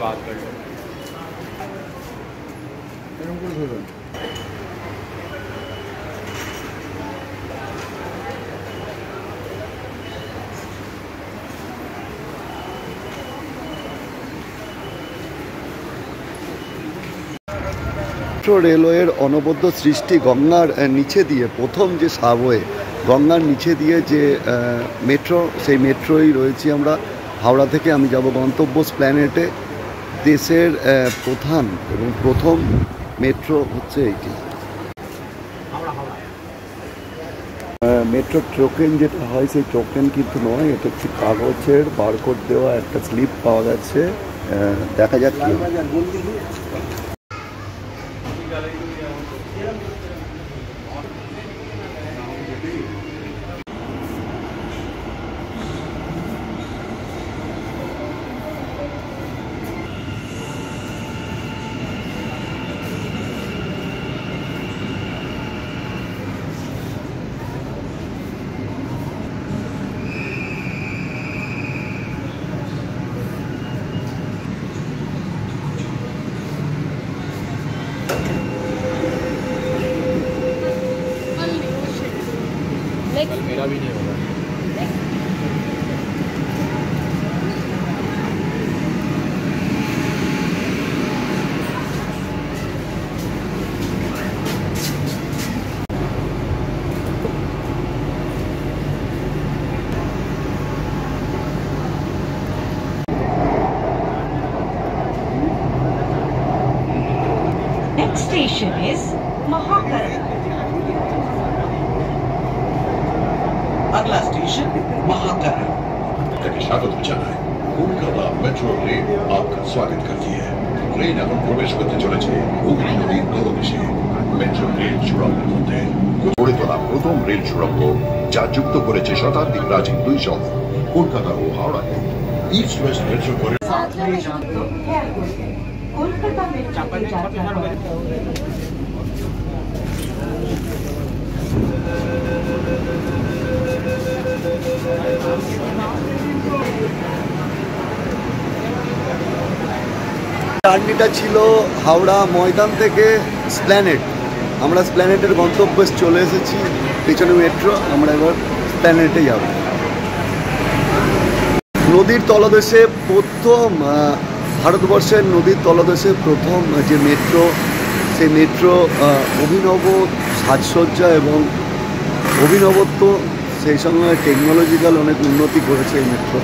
बात कर लो। রেলওয়ের অনবদ্য সৃষ্টি গঙ্গার নিচে দিয়ে প্রথম যে সাবওয়ে গঙ্গার নিচে দিয়ে যে মেট্রো, সেই মেট্রোই রয়েছি আমরা। হাওড়া থেকে আমি যাব গন্তব্য স্প্ল্যানেটে। দেশের প্রধান এবং প্রথম মেট্রো হচ্ছে এইটি। মেট্রো টোকেন যেটা হয় সেই টোকেন কিন্তু নয়, এটা একটি কাগজের বারকোড দেওয়া একটা স্লিপ পাওয়া যাচ্ছে। দেখা যাক কি मेरा भी नहीं होगा। Next station is Mahakara. अगला स्टेशन महाकारा। स्वागत জানায় কলকাতা মেট্রো রেল आपका स्वागत करती है। ট্রেন এখন প্রবেশ করতে চলেছে হুগলি নদীর তলদেশে। মেট্রো রেল সুড়ঙ্গ মধ্যে গড়ে তোলা প্রথম রেল সুড়ঙ্গ, যা যুক্ত করেছে শতাব্দীর প্রাচীন দুই শহর কলকাতা ও হাওড়াকে। ইস্ট ওয়েস্ট মেট্রো করে কলকাতা মেট্রো জার্নিটা ছিল হাওড়া ময়দান থেকে স্প্ল্যানেট। আমরা স্প্ল্যানেটের গন্তব্যে চলে এসেছি, পেছনে মেট্রো। আমরা এবার স্প্ল্যানেটে যাব। নদীর তলদেশে প্রথম, ভারতবর্ষের নদীর তলদেশে প্রথম যে মেট্রো, সেই মেট্রো অভিনব সাজসজ্জা এবং অভিনবত্ব, সেই সঙ্গে টেকনোলজিক্যাল অনেক উন্নতি করেছে এই মেট্রো।